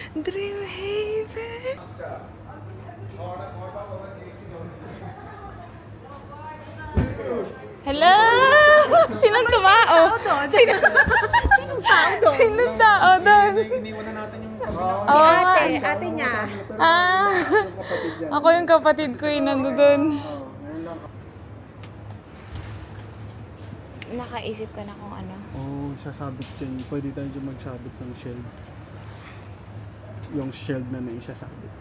Dream Haven. Hello! Sinong tumao? Sinong tao doon? Sinong tao doon? Iniwan na natin yung Ate niya. Ah, ako yung kapatid ko yung nandoon. Nakaisip ka na kung ano? Oo, sasabit yan. Pwede tayo dyan magsabit ng shield. Yung shield na naisasabit.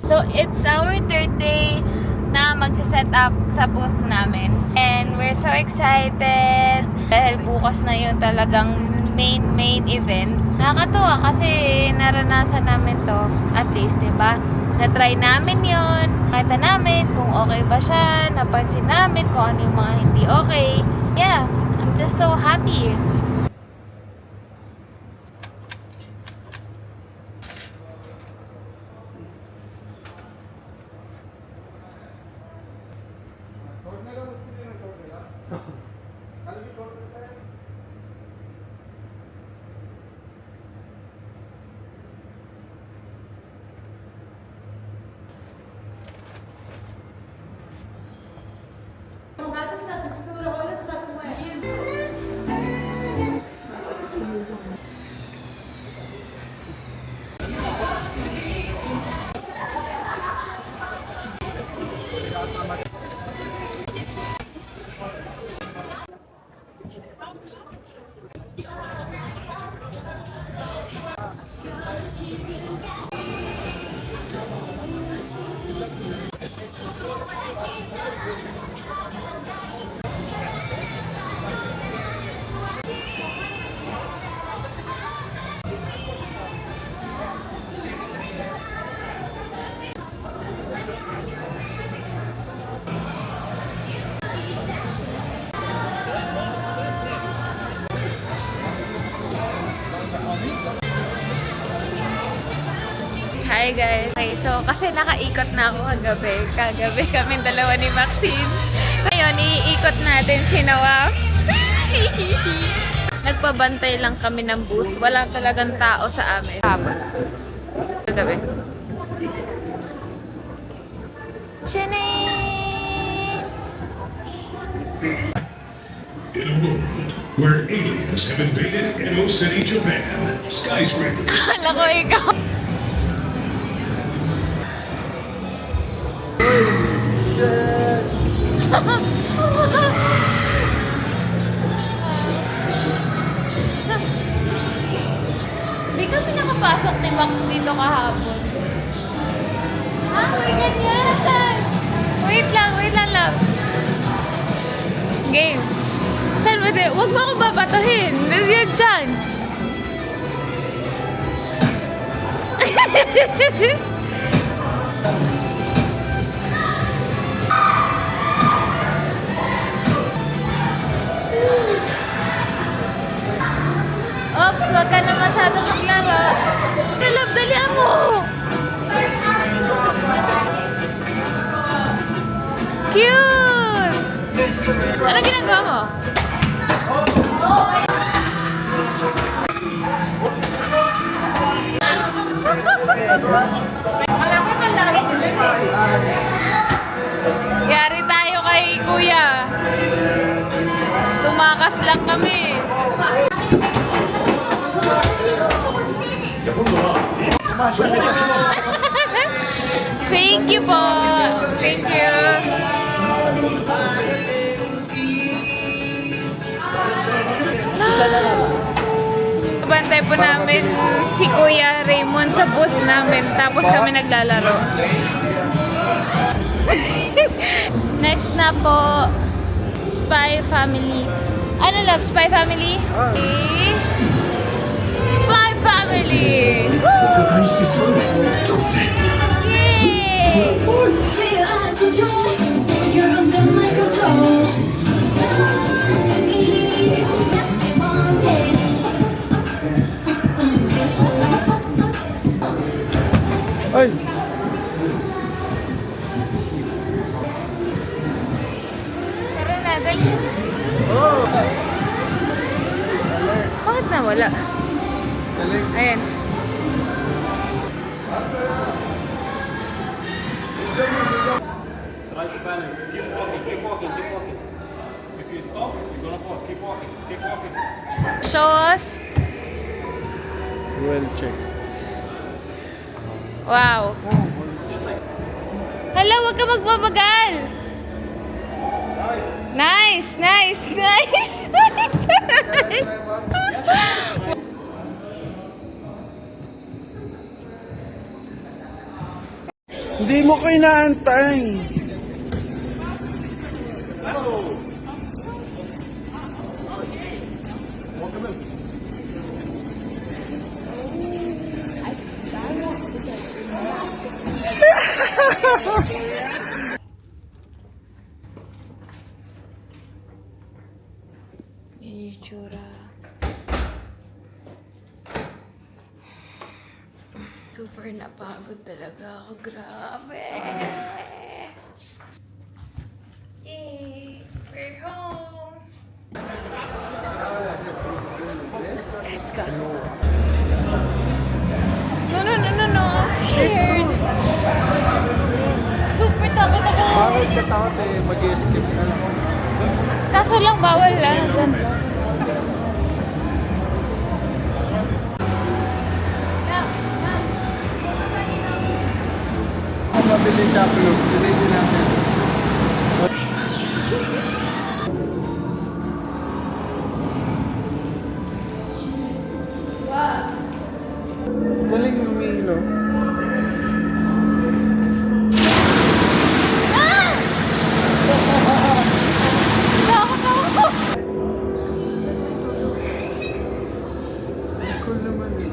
So, it's our third day na magsa-set up sa booth namin. And we're so excited dahil bukas na yung talagang main event. Nakakatuwa kasi naranasan namin to, at least, diba? Na-try namin yon, nakita namin kung okay ba siya, napansin namin kung ano yung mga hindi okay. Yeah, I'm just so happy. Hi guys! Okay, so kasi nakaikot na ako kagabi. Kagabi kami dalawa ni Maxine. Ngayon, iikot natin si Nawaf. Nagpabantay lang kami ng booth. Wala talagang tao sa amin. Hapon. Kagabi. Chanay! In a world where aliens have invaded Edo City, Japan, skyscrapers. Alam ko ikaw. Di kami nakapasok ni Max dito kahapon. May ganyan! Wait lang, love. Game. Saan mo din? Huwag mo akong babatuhin. Yan dyan. Oops, wag ka na masyado maglaro. Love, dalihan mo! Cute! Ano ginagawa mo? Yari tayo kay Kuya. Tumakas lang kami. Thank you po. Thank you. Bantay po namin si Kuya Raymond sa booth namin. Tapos kami naglalaro. Next na po, Spy Family. Ano love? Spy Family? Okay. Spy Family! Yay! You're under my control. na, wala. Galing. Ayan. Try to balance. Keep walking, keep walking, keep walking. If you stop, you're gonna fall. Keep walking, keep walking. Show us. Well check. Wow. Hala, wag ka magbabagal. Nice, nice, nice, nice. Hindi mo ko inaantay. Yan yung tsura. Super napagod talaga ako. Grabe. Yay! We're home! Let's go. No, no, no, no, no. I'm scared. Super takot ako. Bakit ka takot eh? Mag-escape ka lang. Kaso lang bawal lang dyan. Ang mabilis sa upload. Delay din natin. Galing umilo. Cool naman eh.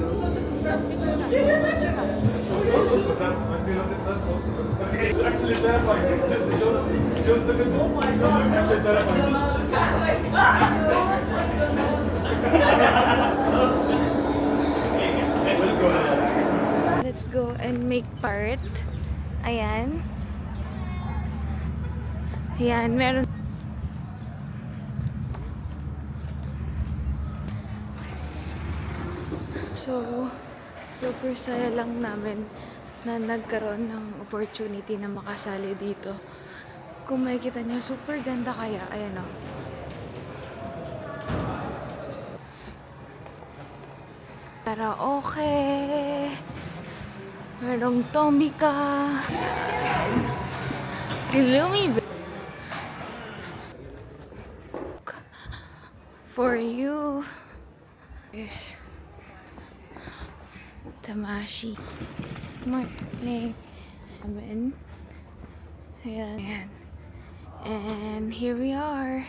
Actually terrifying. Just look at this. Oh my god. Actually terrifying. Let's go and make part. Ayan. Ayan, meron. So, super saya lang namin na nagkaroon ng opportunity na makasali dito. Kung makikita niyo, super ganda kaya. Ayan o. Karaoke. Merong Tomika. Gloomy. For you. Yes. Tamashi. Morning. Amen. Ayan. Ayan. And here we are.